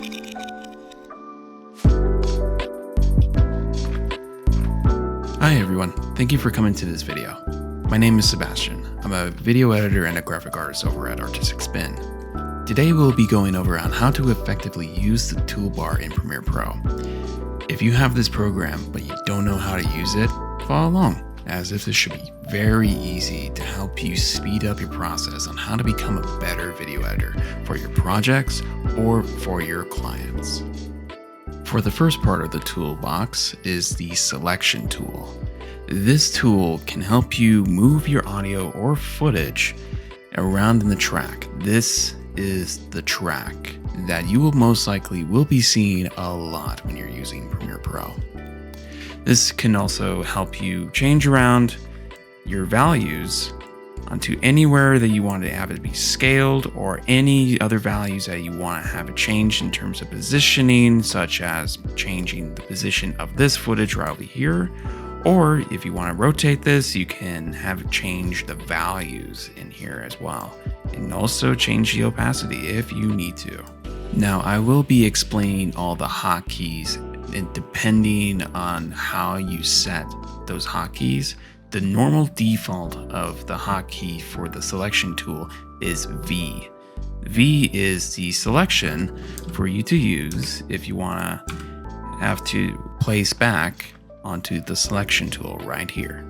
Hi everyone, thank you for coming to this video. My name is Sebastian. I'm a video editor and a graphic artist over at Artistic Spin. Today we'll be going over on how to effectively use the toolbar in Premiere Pro. If you have this program but you don't know how to use it, follow along, as if this should be very easy to help you speed up your process on how to become a better video editor for your projects or for your clients. For the first part of the toolbox is the selection tool. This tool can help you move your audio or footage around in the track. This is the track that you will most likely be seeing a lot when you're using Premiere Pro. This can also help you change around your values onto anywhere that you want to have it be scaled, or any other values that you want to have it changed in terms of positioning, such as changing the position of this footage right over here. Or if you want to rotate this, you can have it change the values in here as well, and also change the opacity if you need to. Now I will be explaining all the hotkeys, and depending on how you set those hotkeys. The normal default of the hotkey for the selection tool is V. V is the selection for you to use if you want to have to place back onto the selection tool right here.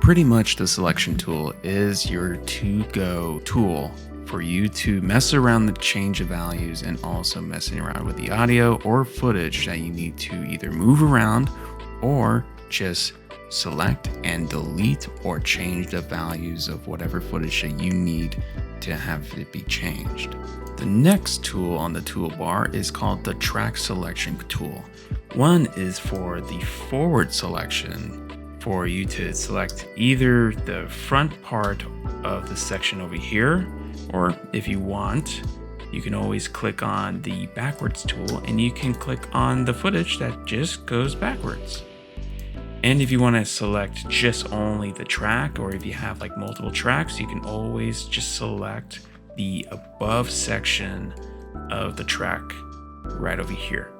Pretty much the selection tool is your to-go tool for you to mess around the change of values, and also messing around with the audio or footage that you need to either move around or just select and delete or change the values of whatever footage that you need to have it be changed. The next tool on the toolbar is called the track selection tool. One is for the forward selection, for you to select either the front part of the section over here, or if you want, you can always click on the backwards tool and you can click on the footage that just goes backwards. And if you want to select just only the track, or if you have like multiple tracks, you can always just select the above section of the track right over here.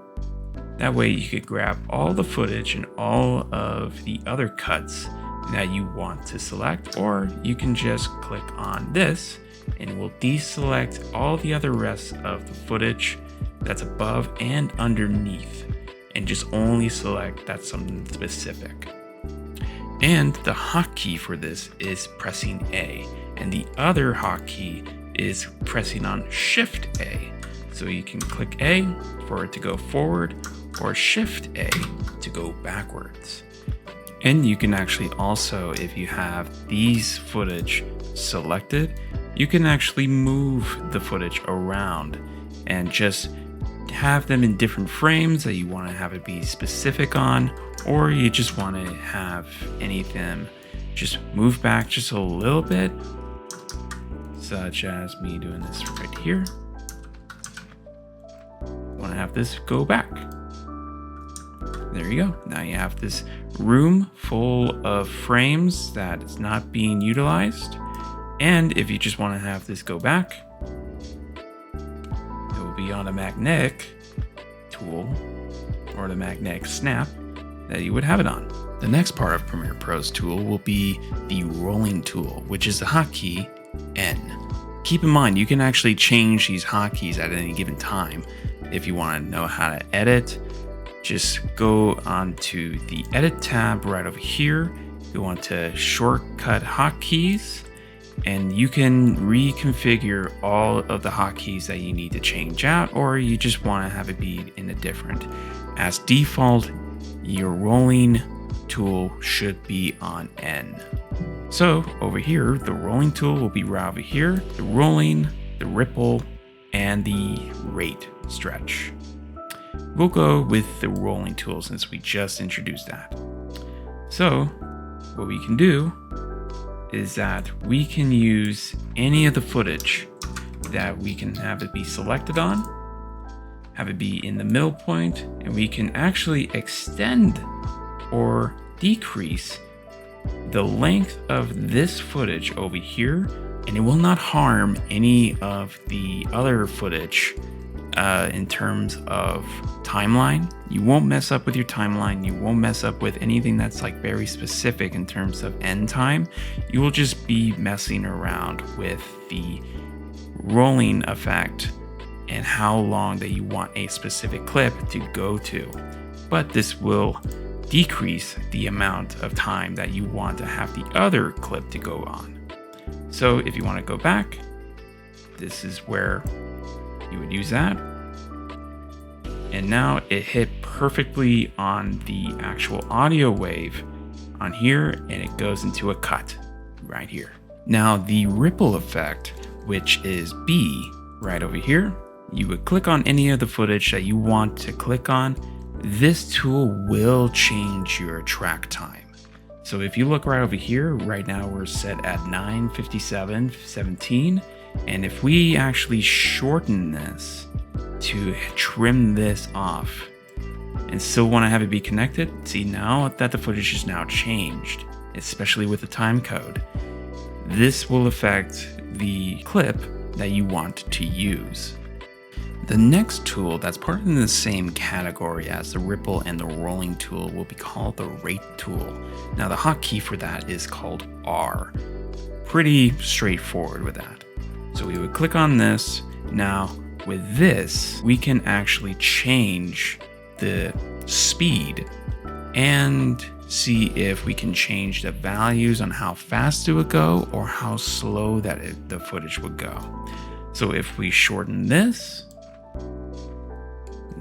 That way you could grab all the footage and all of the other cuts that you want to select, or you can just click on this and it will deselect all the other rest of the footage that's above and underneath, and just only select that's something specific. And the hotkey for this is pressing A, and the other hotkey is pressing on Shift A. So you can click A for it to go forward, or Shift A to go backwards. And you can actually also, if you have these footage selected, you can actually move the footage around and just have them in different frames that you want to have it be specific on, or you just want to have anything just move back just a little bit, such as me doing this right here. Want to have this go back. There you go. Now you have this room full of frames that is not being utilized. And if you just want to have this go back, be on a magnetic tool or the magnetic snap that you would have it on. The next part of Premiere Pro's tool will be the rolling tool, which is the hotkey N. Keep in mind, you can actually change these hotkeys at any given time. If you want to know how to edit, just go onto the edit tab right over here. Go on to shortcut hotkeys, and you can reconfigure all of the hotkeys that you need to change out, or you just want to have it be in a different. As default, your rolling tool should be on N. So over here, the rolling tool will be right over here, the rolling, the ripple, and the rate stretch. We'll go with the rolling tool since we just introduced that. So what we can do is that we can use any of the footage that we can have it be selected on, have it be in the middle point, and we can actually extend or decrease the length of this footage over here, and it will not harm any of the other footage in terms of timeline. You won't mess up with your timeline. You won't mess up with anything that's like very specific in terms of end time. You will just be messing around with the rolling effect and how long that you want a specific clip to go to. But this will decrease the amount of time that you want to have the other clip to go on. So if you want to go back, this is where you would use that. And now it hit perfectly on the actual audio wave on here, and it goes into a cut right here. Now the ripple effect, which is B right over here, you would click on any of the footage that you want to click on. This tool will change your track time. So if you look right over here, right now we're set at 9:57:17. And if we actually shorten this to trim this off and still want to have it be connected, see now that the footage is now changed, especially with the time code, this will affect the clip that you want to use. The next tool that's part of the same category as the ripple and the rolling tool will be called the rate tool. Now the hotkey for that is called R. Pretty straightforward with that. So we would click on this. Now with this, we can actually change the speed and see if we can change the values on how fast it would go or how slow that the footage would go. So if we shorten this,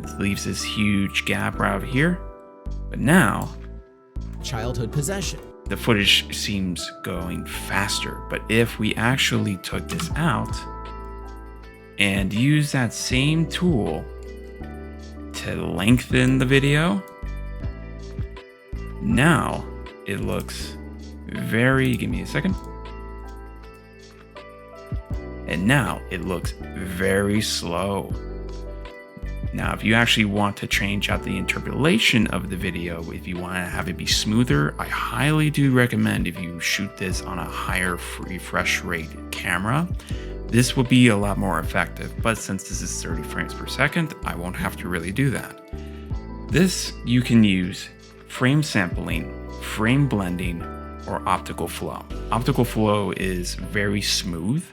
it leaves this huge gap right over here. But now, childhood possession. The footage seems going faster. But if we actually took this out and use that same tool to lengthen the video, now it looks give me a second. And now it looks very slow. Now, if you actually want to change out the interpolation of the video, if you want to have it be smoother, I highly do recommend if you shoot this on a higher refresh rate camera, this will be a lot more effective. But since this is 30 frames per second, I won't have to really do that. This you can use frame sampling, frame blending, or optical flow. Optical flow is very smooth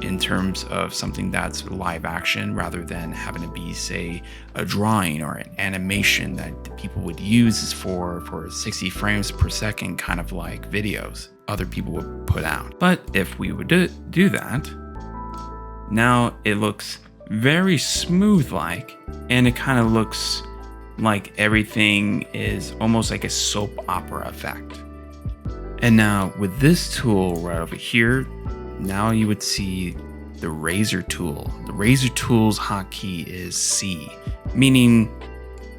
in terms of something that's live action rather than having to be, say, a drawing or an animation that people would use for 60 frames per second kind of like videos other people would put out. But if we would do that, now it looks very smooth and it kind of looks like everything is almost like a soap opera effect. And now with this tool right over here, now you would see the razor tool. The razor tool's hotkey is C, meaning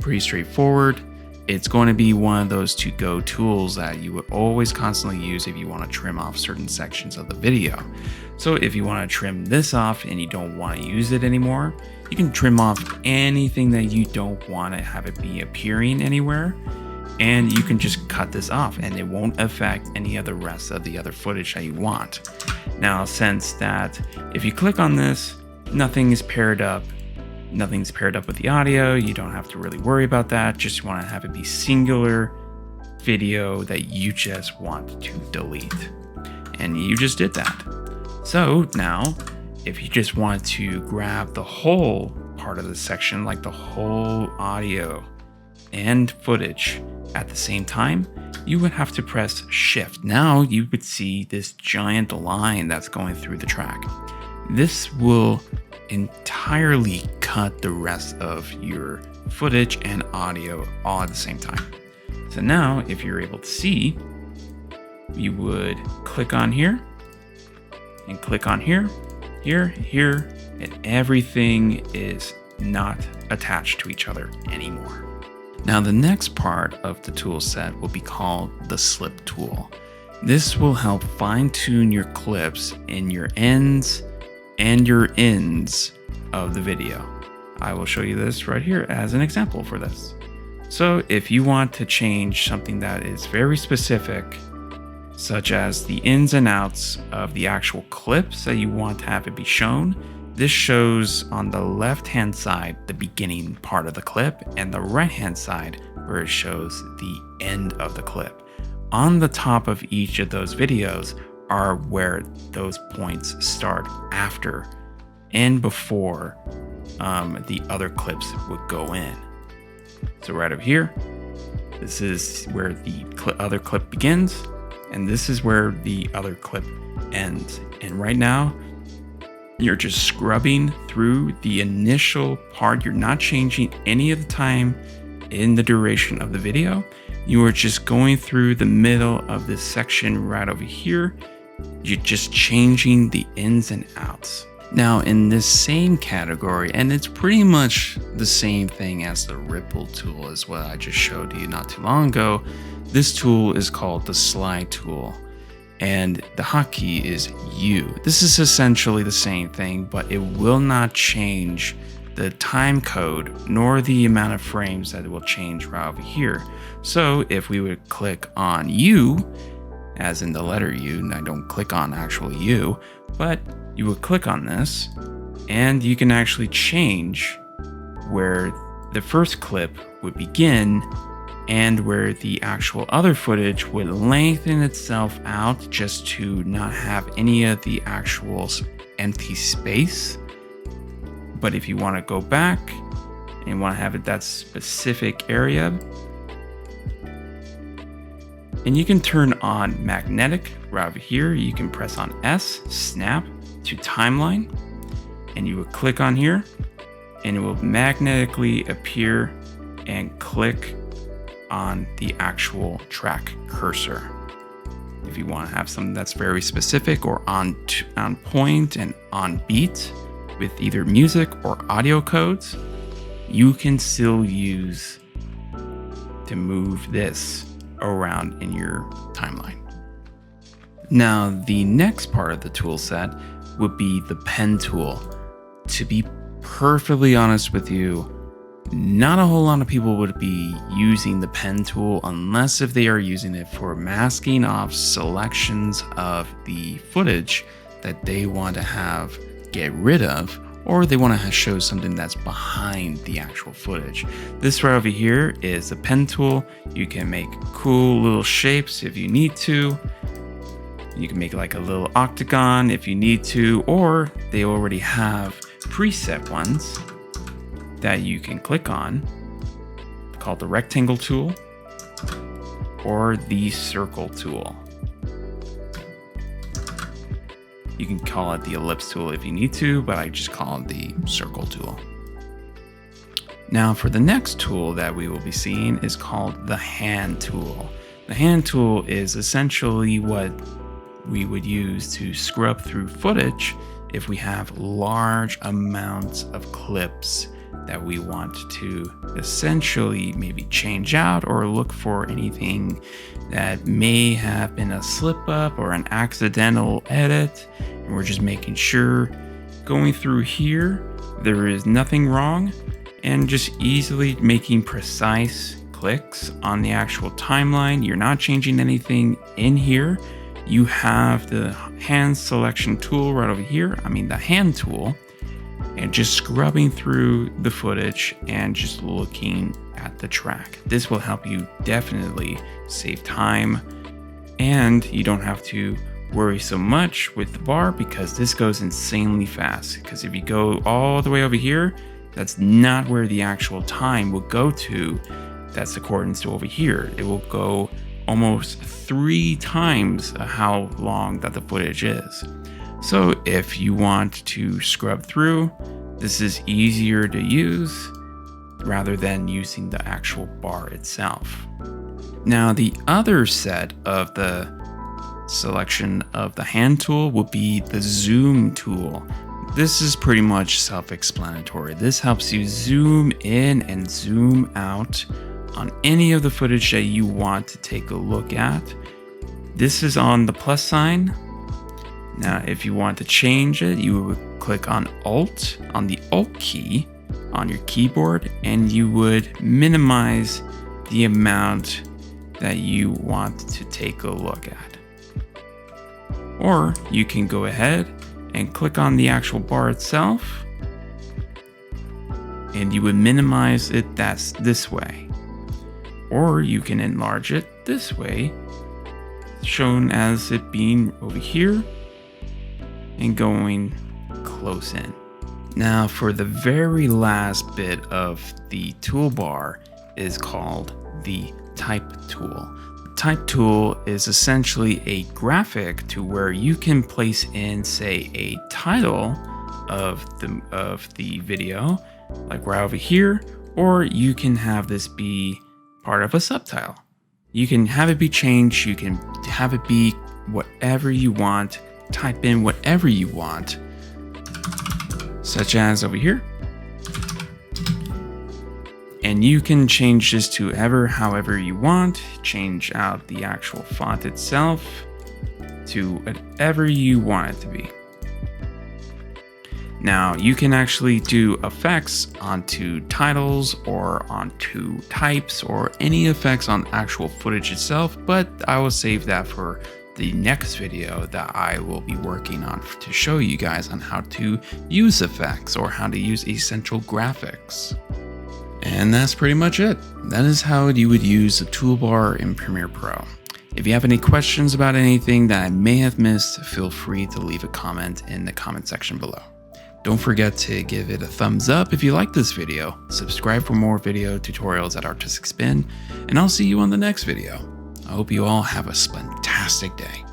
pretty straightforward. It's going to be one of those to-go tools that you would always constantly use if you want to trim off certain sections of the video. So if you want to trim this off and you don't want to use it anymore, you can trim off anything that you don't want to have it be appearing anywhere. And you can just cut this off and it won't affect any of the rest of the other footage that you want. Now, since that if you click on this, nothing's paired up with the audio, you don't have to really worry about that. Just want to have it be singular video that you just want to delete. And you just did that. So now, if you just want to grab the whole part of the section, like the whole audio and footage at the same time, you would have to press Shift. Now you would see this giant line that's going through the track. This will entirely cut the rest of your footage and audio all at the same time. So now if you're able to see, you would click on here and click on here, here, and everything is not attached to each other anymore. Now the next part of the tool set will be called the slip tool. This will help fine-tune your clips in your ends and your ends of the video. I will show you this right here as an example for this. So if you want to change something that is very specific, such as the ins and outs of the actual clips that you want to have it be shown, This shows on the left-hand side the beginning part of the clip, and the right-hand side where it shows the end of the clip. On the top of each of those videos are where those points start after and before the other clips would go in. So right over here, this is where the other clip begins, and this is where the other clip ends. And right now, you're just scrubbing through the initial part. You're not changing any of the time in the duration of the video. You are just going through the middle of this section right over here. You're just changing the ins and outs. Now in this same category, and it's pretty much the same thing as the ripple tool as what I just showed you not too long ago, this tool is called the slide tool, and the hotkey is U. This is essentially the same thing, but it will not change the time code nor the amount of frames that it will change right over here. So if we would click on U, as in the letter U, and I don't click on actual U, but you would click on this and you can actually change where the first clip would begin and where the actual other footage would lengthen itself out just to not have any of the actual empty space. But if you want to go back and want to have it that specific area, and you can turn on magnetic right over here. You can press on S, snap to timeline, and you would click on here and it will magnetically appear and click on the actual track cursor. If you want to have something that's very specific or on point and on beat with either music or audio codes, you can still use to move this around in your timeline. Now, the next part of the tool set would be the pen tool. To be perfectly honest with you, not a whole lot of people would be using the pen tool unless if they are using it for masking off selections of the footage that they want to get rid of, or they want to show something that's behind the actual footage. This right over here is the pen tool. You can make cool little shapes if you need to. You can make like a little octagon if you need to, or they already have preset ones that you can click on, called the rectangle tool or the circle tool. You can call it the ellipse tool if you need to, but I just call it the circle tool. Now for the next tool that we will be seeing is called the hand tool. The hand tool is essentially what we would use to scrub through footage if we have large amounts of clips that we want to essentially maybe change out or look for anything that may have been a slip up or an accidental edit. And we're just making sure going through here, there is nothing wrong, and just easily making precise clicks on the actual timeline. You're not changing anything in here. You have the hand selection tool right over here. The hand tool, and just scrubbing through the footage and just looking at the track. This will help you definitely save time, and you don't have to worry so much with the bar because this goes insanely fast. Because if you go all the way over here, that's not where the actual time will go to. That's according to over here. It will go almost 3 times how long that the footage is. So if you want to scrub through, this is easier to use rather than using the actual bar itself. Now the other set of the selection of the hand tool will be the zoom tool. This is pretty much self-explanatory. This helps you zoom in and zoom out on any of the footage that you want to take a look at. This is on the plus sign. Now, if you want to change it, you would click on Alt on the Alt key on your keyboard, and you would minimize the amount that you want to take a look at. Or you can go ahead and click on the actual bar itself, and you would minimize it this way, or you can enlarge it this way, shown as it being over here and going close in. Now for the very last bit of the toolbar is called the type tool. The type tool is essentially a graphic to where you can place in, say, a title of the video, like right over here, or you can have this be part of a subtitle. You can have it be changed, you can have it be whatever you want, type in whatever you want, such as over here. And you can change this to however you want, change out the actual font itself to whatever you want it to be. Now you can actually do effects onto titles or onto types or any effects on actual footage itself, but I will save that for the next video that I will be working on to show you guys on how to use effects or how to use essential graphics. And that's pretty much it. That is how you would use the toolbar in Premiere Pro. If you have any questions about anything that I may have missed, feel free to leave a comment in the comment section below. Don't forget to give it a thumbs up if you like this video, subscribe for more video tutorials at Artistic Spin, and I'll see you on the next video. I hope you all have a fantastic day.